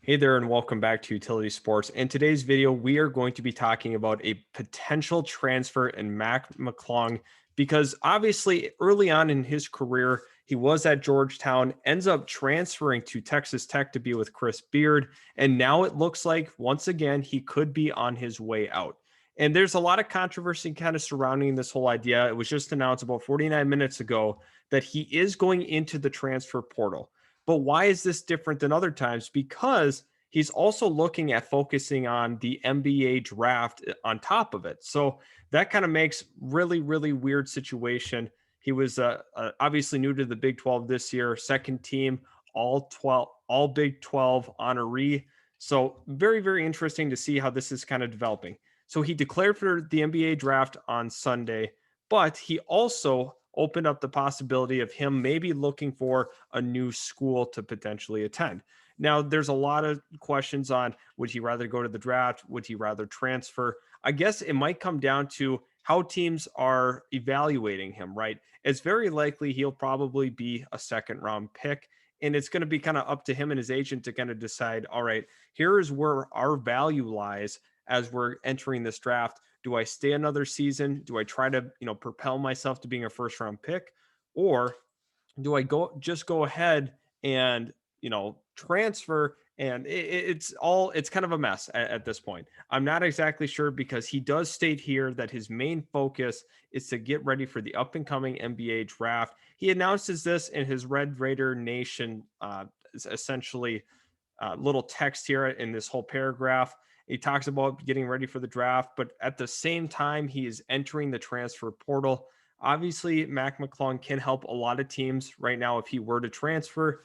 Hey there, and welcome back to Utility Sports. In today's video, we are going to be talking about a potential transfer in Mac McClung because obviously early on in his career, he was at Georgetown, ends up transferring to Texas Tech to be with Chris Beard, and now it looks like once again he could be on his way out. And there's a lot of controversy kind of surrounding this whole idea. It was just announced about 49 minutes ago that he is going into the transfer portal. But why is this different than other times? Because he's also looking at focusing on the NBA draft on top of it. So that kind of makes really weird situation. He was obviously new to the Big 12 this year, second team, all 12, all Big 12 honoree. So very interesting to see how this is kind of developing. So he declared for the NBA draft on Sunday, but he also opened up the possibility of him maybe looking for a new school to potentially attend. Now, there's a lot of questions on would he rather go to the draft? Would he rather transfer? I guess it might come down to how teams are evaluating him, right? It's very likely he'll probably be a second round pick. And it's going to be kind of up to him and his agent to kind of decide, all right, here is where our value lies as we're entering this draft. Do I stay another season? Do I try to, propel myself to being a first round pick? Or do I go ahead and transfer? And it's kind of a mess at this point. I'm not exactly sure because he does state here that his main focus is to get ready for the up and coming NBA draft. He announces this in his Red Raider Nation, essentially little text here in this whole paragraph. He talks about getting ready for the draft, but at the same time, he is entering the transfer portal. Obviously, Mac McClung can help a lot of teams right now if he were to transfer.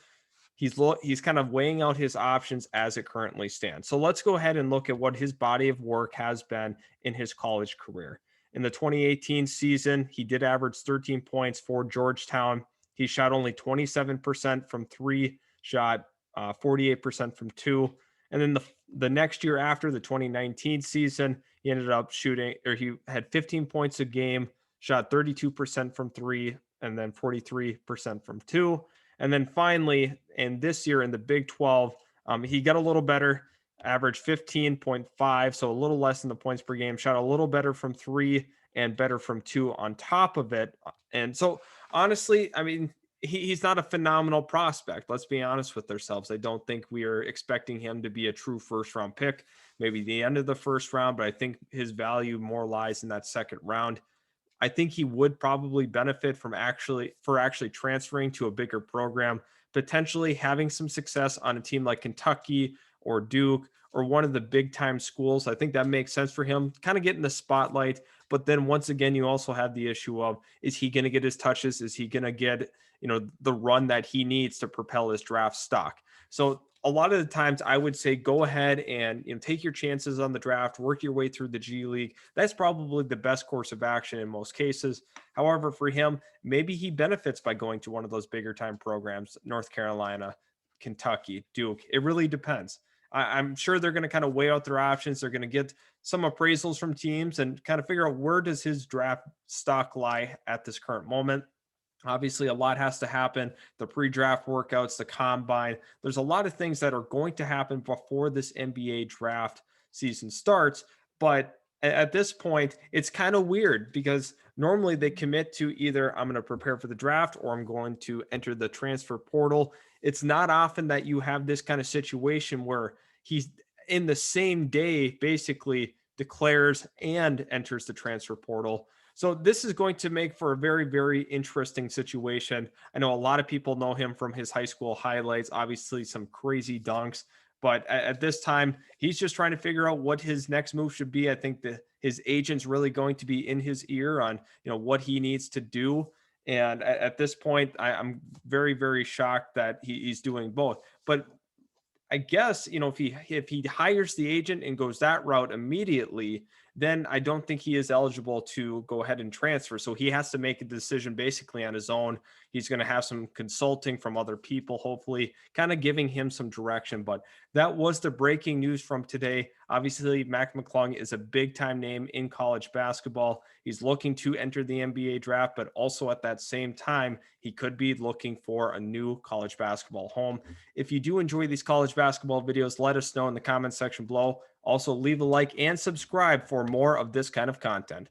He's kind of weighing out his options as it currently stands. So let's go ahead and look at what his body of work has been in his college career. In the 2018 season, he did average 13 points for Georgetown. He shot only 27% from three, shot 48% from two. And then the next year after the 2019 season, he ended up shooting, or he had 15 points a game, shot 32% from three, and then 43% from two. And then finally, in this year in the Big 12, he got a little better, averaged 15.5, so a little less than the points per game, shot a little better from three and better from two on top of it. And so, honestly, I mean, he's not a phenomenal prospect. Let's be honest with ourselves. I don't think we are expecting him to be a true first round pick, maybe the end of the first round, but I think his value more lies in that second round. I think he would probably benefit from actually transferring to a bigger program, potentially having some success on a team like Kentucky or Duke or one of the big time schools. I think that makes sense for him, kind of getting the spotlight. But then once again, you also have the issue of, is he going to get his touches? Is he going to get, the run that he needs to propel his draft stock? So a lot of the times I would say go ahead and take your chances on the draft, work your way through the G League. That's probably the best course of action in most cases. However, for him, maybe he benefits by going to one of those bigger time programs, North Carolina, Kentucky, Duke. It really depends. I'm sure they're going to kind of weigh out their options. They're going to get some appraisals from teams and kind of figure out where does his draft stock lie at this current moment. Obviously, a lot has to happen. The pre-draft workouts, the combine. There's a lot of things that are going to happen before this NBA draft season starts. But at this point, it's kind of weird because normally they commit to either I'm going to prepare for the draft or I'm going to enter the transfer portal. It's not often that you have this kind of situation where he's in the same day basically declares and enters the transfer portal. So this is going to make for a very interesting situation. I know a lot of people know him from his high school highlights, obviously some crazy dunks, but at this time, he's just trying to figure out what his next move should be. I think that his agent's really going to be in his ear on, what he needs to do. And at this point, I'm very shocked that he's doing both. But I guess, if he hires the agent and goes that route immediately, then I don't think he is eligible to go ahead and transfer. So he has to make a decision basically on his own. He's going to have some consulting from other people, hopefully, kind of giving him some direction. But that was the breaking news from today. Obviously, Mac McClung is a big time name in college basketball. He's looking to enter the NBA draft, but also at that same time, he could be looking for a new college basketball home. If you do enjoy these college basketball videos, let us know in the comment section below. Also, leave a like and subscribe for more of this kind of content.